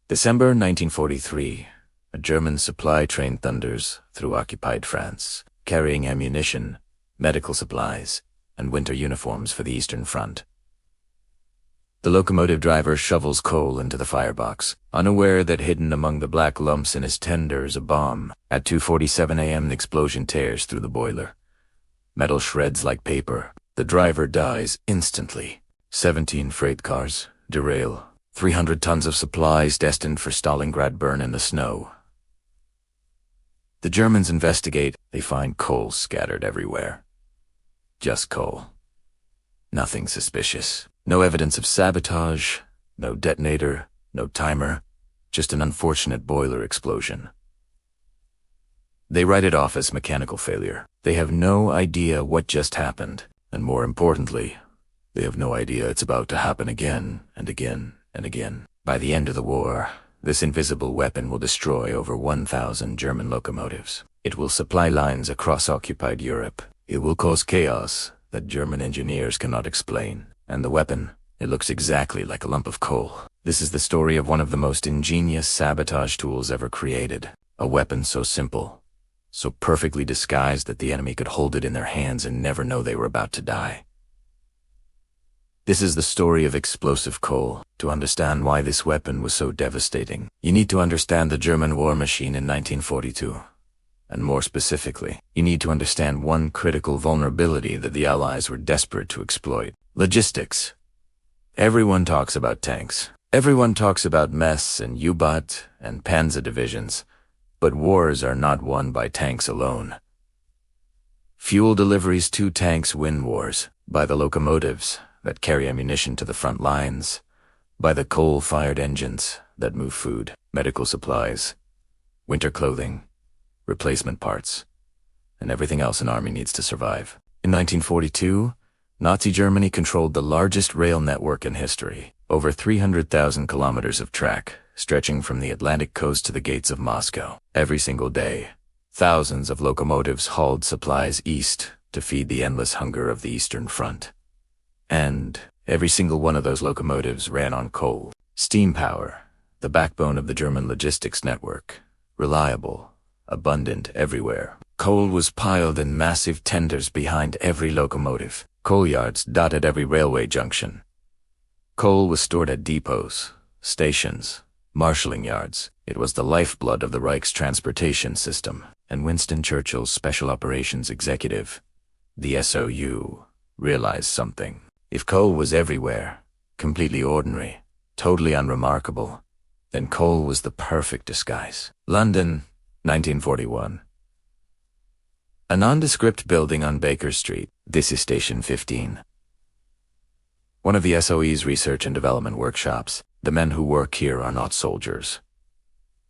December 1943. A German supply train thunders through occupied France, carrying ammunition, medical supplies, and winter uniforms for the Eastern Front. The locomotive driver shovels coal into the firebox, unaware that hidden among the black lumps in his tender is a bomb. At 2:47 a.m. the explosion tears through the boiler. Metal shreds like paper. The driver dies instantly. 17 freight cars derail. 300 tons of supplies destined for Stalingrad burn in the snow. The Germans investigate. They find coal scattered everywhere. Just coal. Nothing suspicious. No evidence of sabotage, no detonator, no timer, just an unfortunate boiler explosion. They write it off as mechanical failure. They have no idea what just happened, and more importantly, they have no idea it's about to happen again and again and again. By the end of the war, this invisible weapon will destroy over 1,000 German locomotives. It will supply lines across occupied Europe. It will cause chaos that German engineers cannot explain. And the weapon, it looks exactly like a lump of coal. This is the story of one of the most ingenious sabotage tools ever created. A weapon so simple, so perfectly disguised that the enemy could hold it in their hands and never know they were about to die. This is the story of explosive coal. To understand why this weapon was so devastating, you need to understand the German war machine in 1942. And more specifically, you need to understand one critical vulnerability that the Allies were desperate to exploit. Logistics. Everyone talks about tanks. Everyone talks about Mess and U-boot and Panzer divisions. But wars are not won by tanks alone. Fuel deliveries to tanks win wars. By the locomotives that carry ammunition to the front lines. By the coal-fired engines that move food, medical supplies, winter clothing, replacement parts, and everything else an army needs to survive. In 1942, Nazi Germany controlled the largest rail network in history, over 300,000 kilometers of track, stretching from the Atlantic coast to the gates of Moscow. Every single day, thousands of locomotives hauled supplies east to feed the endless hunger of the Eastern Front. And every single one of those locomotives ran on coal. Steam power, the backbone of the German logistics network, reliable, abundant everywhere. Coal was piled in massive tenders behind every locomotive. Coal yards dotted every railway junction. Coal was stored at depots, stations, marshalling yards. It was the lifeblood of the Reich's transportation system. And Winston Churchill's Special Operations Executive, the SOU, realized something. If coal was everywhere, completely ordinary, totally unremarkable, then coal was the perfect disguise. London, 1941. A nondescript building on Baker Street. This is Station 15. One of the SOE's research and development workshops. The men who work here are not soldiers.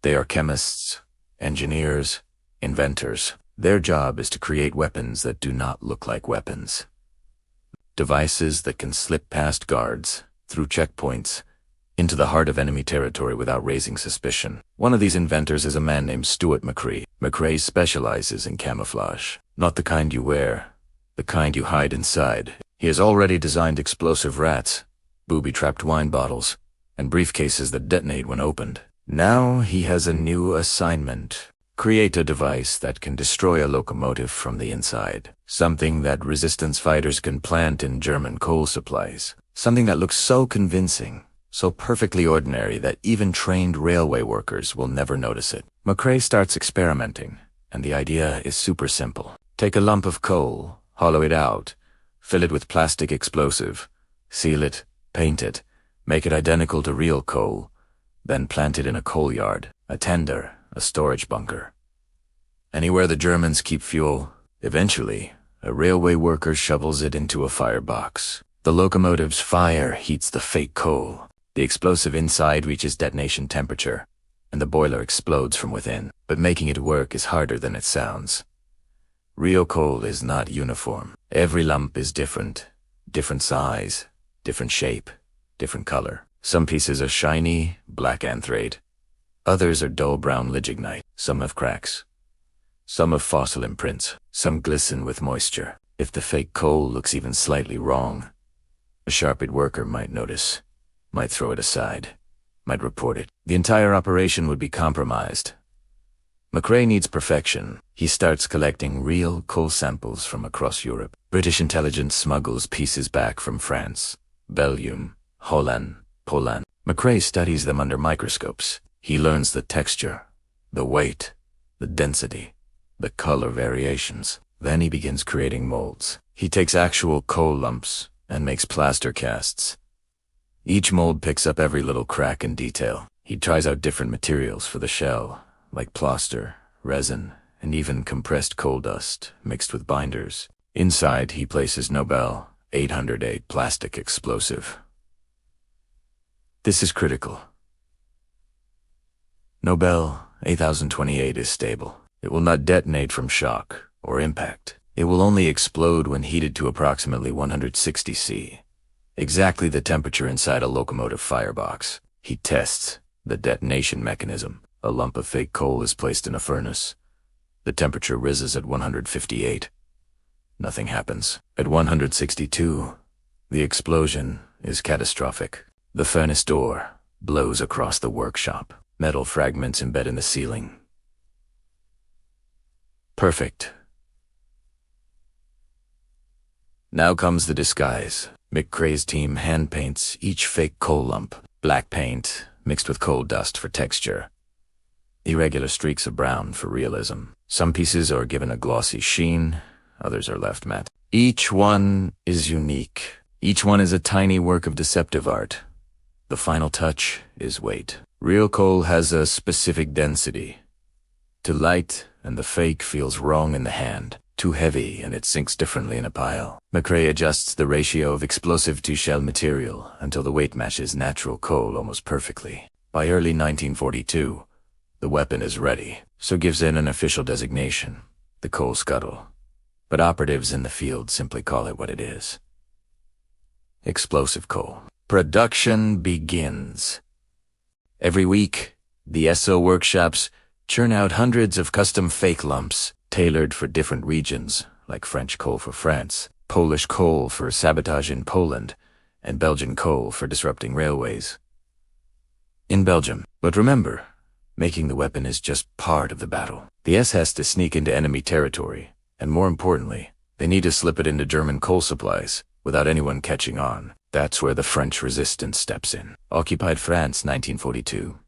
They are chemists, engineers, inventors. Their job is to create weapons that do not look like weapons. Devices that can slip past guards, through checkpoints, into the heart of enemy territory without raising suspicion. One of these inventors is a man named Stuart McCree. McCree specializes in camouflage. Not the kind you wear, the kind you hide inside. He has already designed explosive rats, booby-trapped wine bottles, and briefcases that detonate when opened. Now he has a new assignment. Create a device that can destroy a locomotive from the inside. Something that resistance fighters can plant in German coal supplies. Something that looks so convincing, so perfectly ordinary that even trained railway workers will never notice it. McCree starts experimenting, and the idea is super simple. Take a lump of coal, hollow it out, fill it with plastic explosive, seal it, paint it, make it identical to real coal, then plant it in a coal yard, a tender, a storage bunker. Anywhere the Germans keep fuel, eventually, a railway worker shovels it into a firebox. The locomotive's fire heats the fake coal. The explosive inside reaches detonation temperature, and the boiler explodes from within. But making it work is harder than it sounds. Real coal is not uniform. Every lump is different. Different size, different shape, different color. Some pieces are shiny, black anthrate. Others are dull brown lignite. Some have cracks. Some have fossil imprints. Some glisten with moisture. If the fake coal looks even slightly wrong, a sharp-eyed worker might notice, might throw it aside. might report it. The entire operation would be compromised. McRae needs perfection. He starts collecting real coal samples from across Europe. British intelligence smuggles pieces back from France, Belgium, Holland, Poland. McRae studies them under microscopes. He learns the texture, the weight, the density, the color variations. Then he begins creating molds. He takes actual coal lumps and makes plaster casts. Each mold picks up every little crack and detail. He tries out different materials for the shell, like plaster, resin, and even compressed coal dust mixed with binders. Inside, he places Nobel 808 plastic explosive. This is critical. Nobel 8028 is stable. It will not detonate from shock or impact. It will only explode when heated to approximately 160 C, exactly the temperature inside a locomotive firebox. He tests the detonation mechanism. A lump of fake coal is placed in a furnace. The temperature rises at 158. Nothing happens. At 162, the explosion is catastrophic. The furnace door blows across the workshop. Metal fragments embed in the ceiling. Perfect. Now comes the disguise. McRae's team hand paints each fake coal lump. Black paint mixed with coal dust for texture. Irregular streaks of brown for realism. Some pieces are given a glossy sheen, others are left matte. Each one is unique. Each one is a tiny work of deceptive art. The final touch is weight. Real coal has a specific density. To light, and the fake feels wrong in the hand. Too heavy, and it sinks differently in a pile. McRae adjusts the ratio of explosive to shell material until the weight matches natural coal almost perfectly. By early 1942, the weapon is ready, so gives it an official designation, the coal scuttle. But operatives in the field simply call it what it is. Explosive coal. Production begins. Every week, the SO workshops churn out hundreds of custom fake lumps, tailored for different regions, like French coal for France, Polish coal for sabotage in Poland, and Belgian coal for disrupting railways in Belgium. But remember, making the weapon is just part of the battle. The S has to sneak into enemy territory, and more importantly, they need to slip it into German coal supplies without anyone catching on. That's where the French resistance steps in. Occupied France, 1942.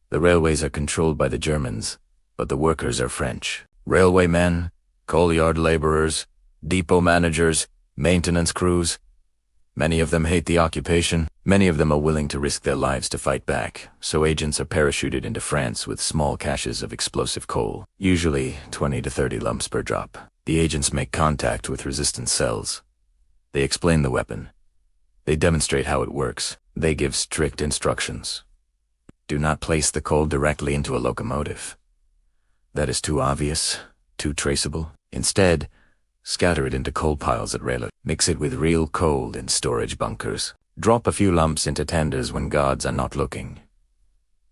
The railways are controlled by the Germans, but the workers are French. Railway men, coal yard laborers, depot managers, maintenance crews. Many of them hate the occupation. Many of them are willing to risk their lives to fight back, so agents are parachuted into France with small caches of explosive coal, usually 20 to 30 lumps per drop. The agents make contact with resistance cells. They explain the weapon. They demonstrate how it works. They give strict instructions. Do not place the coal directly into a locomotive. That is too obvious, too traceable. Instead, scatter it into coal piles at railroad. Mix it with real coal in storage bunkers. Drop a few lumps into tenders when guards are not looking.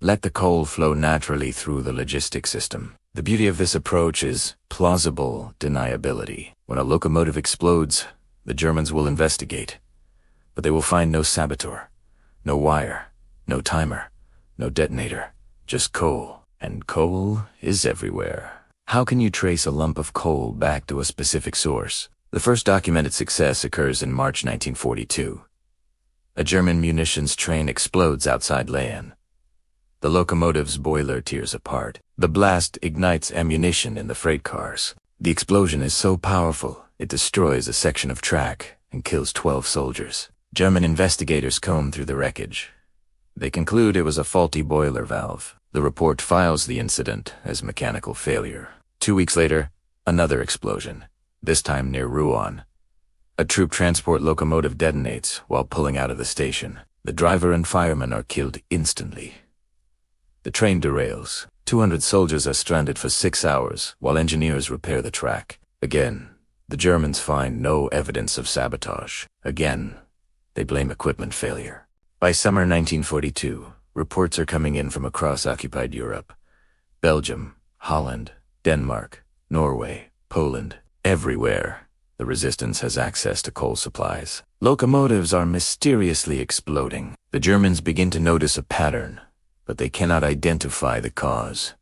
Let the coal flow naturally through the logistic system. The beauty of this approach is plausible deniability. When a locomotive explodes, the Germans will investigate. But they will find no saboteur, no wire, no timer, no detonator, just coal. And coal is everywhere. How can you trace a lump of coal back to a specific source? The first documented success occurs in March 1942. A German munitions train explodes outside Laon. The locomotive's boiler tears apart. The blast ignites ammunition in the freight cars. The explosion is so powerful, it destroys a section of track and kills 12 soldiers. German investigators comb through the wreckage. They conclude it was a faulty boiler valve. The report files the incident as mechanical failure. 2 weeks later, another explosion, this time near Rouen. A troop transport locomotive detonates while pulling out of the station. The driver and fireman are killed instantly. The train derails. 200 soldiers are stranded for 6 hours while engineers repair the track. Again, the Germans find no evidence of sabotage. Again, they blame equipment failure. By summer 1942, reports are coming in from across occupied Europe. Belgium, Holland, Denmark, Norway, Poland, everywhere. the resistance has access to coal supplies. Locomotives are mysteriously exploding. The Germans begin to notice a pattern, but they cannot identify the cause.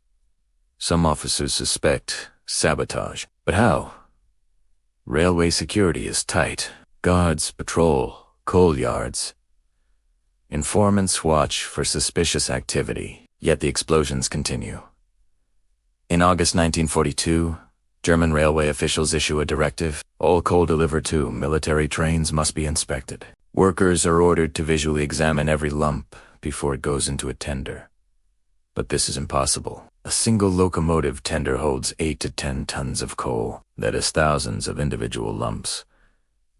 Some officers suspect sabotage. But how? Railway security is tight. Guards patrol coal yards. Informants watch for suspicious activity, yet the explosions continue. In August 1942, German railway officials issue a directive: all coal delivered to military trains must be inspected. Workers are ordered to visually examine every lump before it goes into a tender. But this is impossible. A single locomotive tender holds 8 to 10 tons of coal. That is thousands of individual lumps.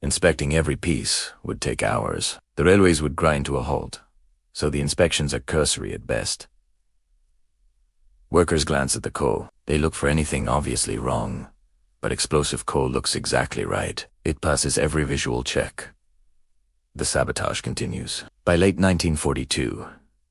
Inspecting every piece would take hours. The railways would grind to a halt, so the inspections are cursory at best. Workers glance at the coal. They look for anything obviously wrong, but explosive coal looks exactly right. It passes every visual check. The sabotage continues. By late 1942,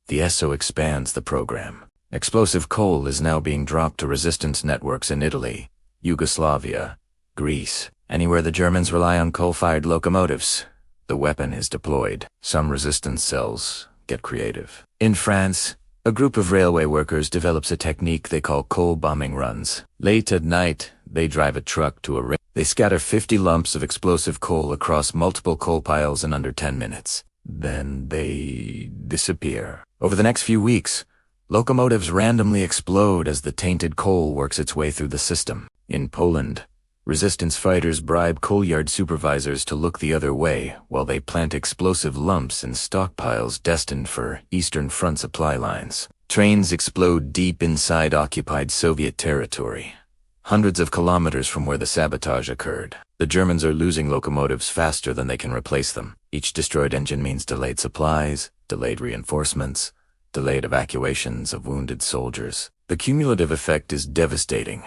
the SO expands the program. Explosive coal is now being dropped to resistance networks in Italy, Yugoslavia, Greece. Anywhere the Germans rely on coal-fired locomotives, the weapon is deployed. Some resistance cells get creative. In France, a group of railway workers develops a technique they call coal bombing runs. Late at night, they drive a truck to a ring. They scatter 50 lumps of explosive coal across multiple coal piles in under 10 minutes. Then they disappear. Over the next few weeks, locomotives randomly explode as the tainted coal works its way through the system. In Poland, resistance fighters bribe coal yard supervisors to look the other way while they plant explosive lumps in stockpiles destined for Eastern Front supply lines. Trains explode deep inside occupied Soviet territory, hundreds of kilometers from where the sabotage occurred. The Germans are losing locomotives faster than they can replace them. Each destroyed engine means delayed supplies, delayed reinforcements, delayed evacuations of wounded soldiers. The cumulative effect is devastating.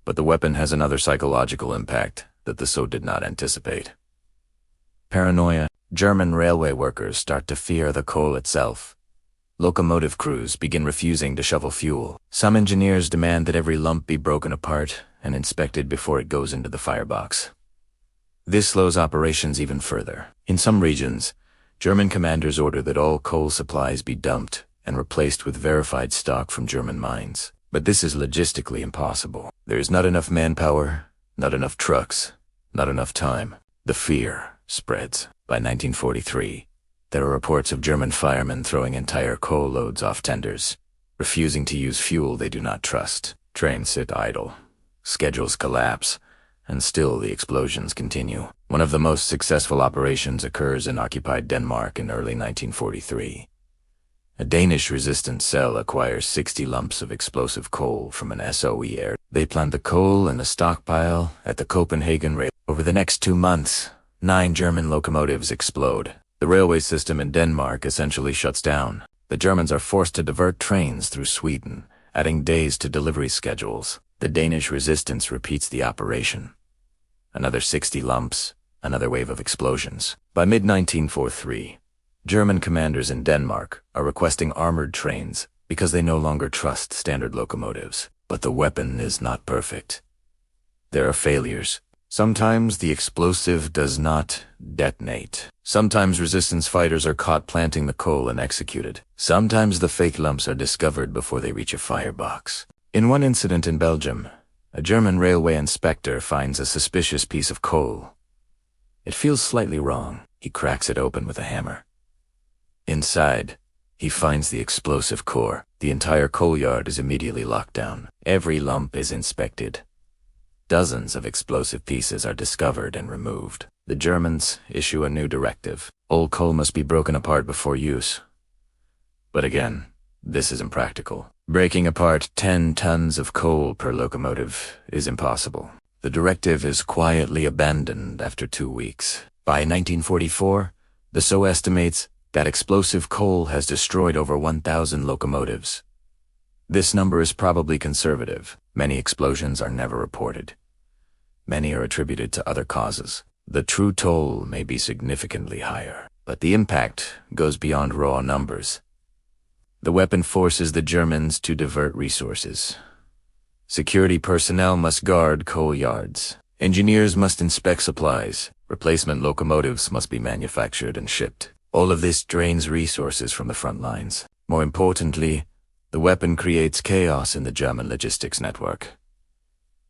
But the weapon has another psychological impact that the SO did not anticipate. Paranoia. German railway workers start to fear the coal itself. Locomotive crews begin refusing to shovel fuel. Some engineers demand that every lump be broken apart and inspected before it goes into the firebox. This slows operations even further. In some regions, German commanders order that all coal supplies be dumped and replaced with verified stock from German mines. But this is logistically impossible. There is not enough manpower, not enough trucks, not enough time. The fear spreads. By 1943, there are reports of German firemen throwing entire coal loads off tenders, refusing to use fuel they do not trust. Trains sit idle. Schedules collapse, and still the explosions continue. One of the most successful operations occurs in occupied Denmark in early 1943. A Danish resistance cell acquires 60 lumps of explosive coal from an SOE air. They plant the coal in a stockpile at the Copenhagen rail. Over the next 2 months, 9 German locomotives explode. The railway system in Denmark essentially shuts down. The Germans are forced to divert trains through Sweden, adding days to delivery schedules. The Danish resistance repeats the operation. Another 60 lumps, another wave of explosions. By mid-1943, German commanders in Denmark are requesting armored trains because they no longer trust standard locomotives. But the weapon is not perfect. There are failures. Sometimes the explosive does not detonate. Sometimes resistance fighters are caught planting the coal and executed. Sometimes the fake lumps are discovered before they reach a firebox. In one incident in Belgium, a German railway inspector finds a suspicious piece of coal. It feels slightly wrong. He cracks it open with a hammer. Inside, he finds the explosive core. The entire coal yard is immediately locked down. Every lump is inspected. Dozens of explosive pieces are discovered and removed. The Germans issue a new directive. All coal must be broken apart before use. But again, this is impractical. Breaking apart 10 tons of coal per locomotive is impossible. The directive is quietly abandoned after 2 weeks. By 1944, the SO estimates that explosive coal has destroyed over 1,000 locomotives. This number is probably conservative. Many explosions are never reported. Many are attributed to other causes. The true toll may be significantly higher, but the impact goes beyond raw numbers. The weapon forces the Germans to divert resources. Security personnel must guard coal yards. Engineers must inspect supplies. Replacement locomotives must be manufactured and shipped. All of this drains resources from the front lines. More importantly, the weapon creates chaos in the German logistics network.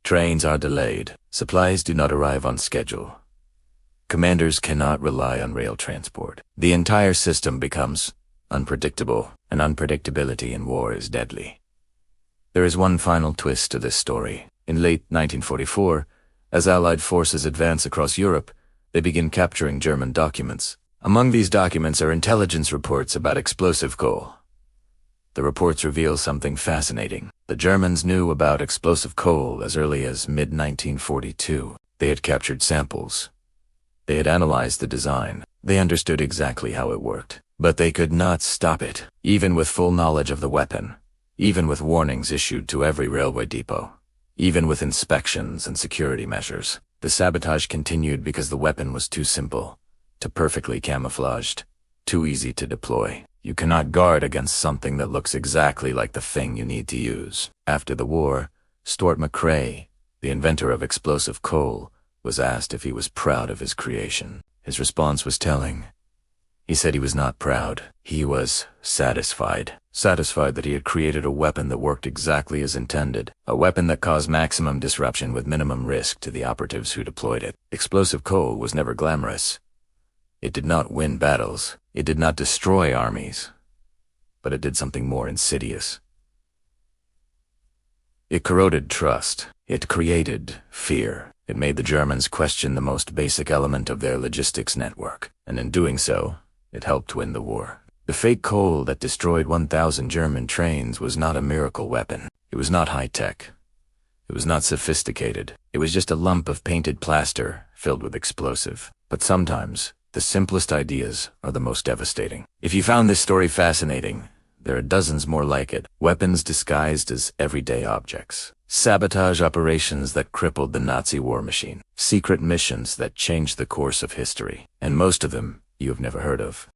Trains are delayed. Supplies do not arrive on schedule. Commanders cannot rely on rail transport. The entire system becomes unpredictable, and unpredictability in war is deadly. There is one final twist to this story. In late 1944, as Allied forces advance across Europe, they begin capturing German documents. Among these documents are intelligence reports about explosive coal. The reports reveal something fascinating. The Germans knew about explosive coal as early as mid-1942. They had captured samples. They had analyzed the design. They understood exactly how it worked. But they could not stop it, even with full knowledge of the weapon, even with warnings issued to every railway depot, even with inspections and security measures. The sabotage continued because the weapon was too simple, too perfectly camouflaged, too easy to deploy. You cannot guard against something that looks exactly like the thing you need to use. After the war, Stuart McCrae, the inventor of explosive coal, was asked if he was proud of his creation. His response was telling. He said he was not proud. He was satisfied. Satisfied that he had created a weapon that worked exactly as intended. A weapon that caused maximum disruption with minimum risk to the operatives who deployed it. Explosive coal was never glamorous. It did not win battles. It did not destroy armies. But it did something more insidious. It corroded trust. It created fear. It made the Germans question the most basic element of their logistics network. And in doing so, it helped win the war. The fake coal that destroyed 1,000 German trains was not a miracle weapon. It was not high-tech. It was not sophisticated. It was just a lump of painted plaster filled with explosive. But sometimes, the simplest ideas are the most devastating. If you found this story fascinating, there are dozens more like it. Weapons disguised as everyday objects. Sabotage operations that crippled the Nazi war machine. Secret missions that changed the course of history. And most of them you have never heard of.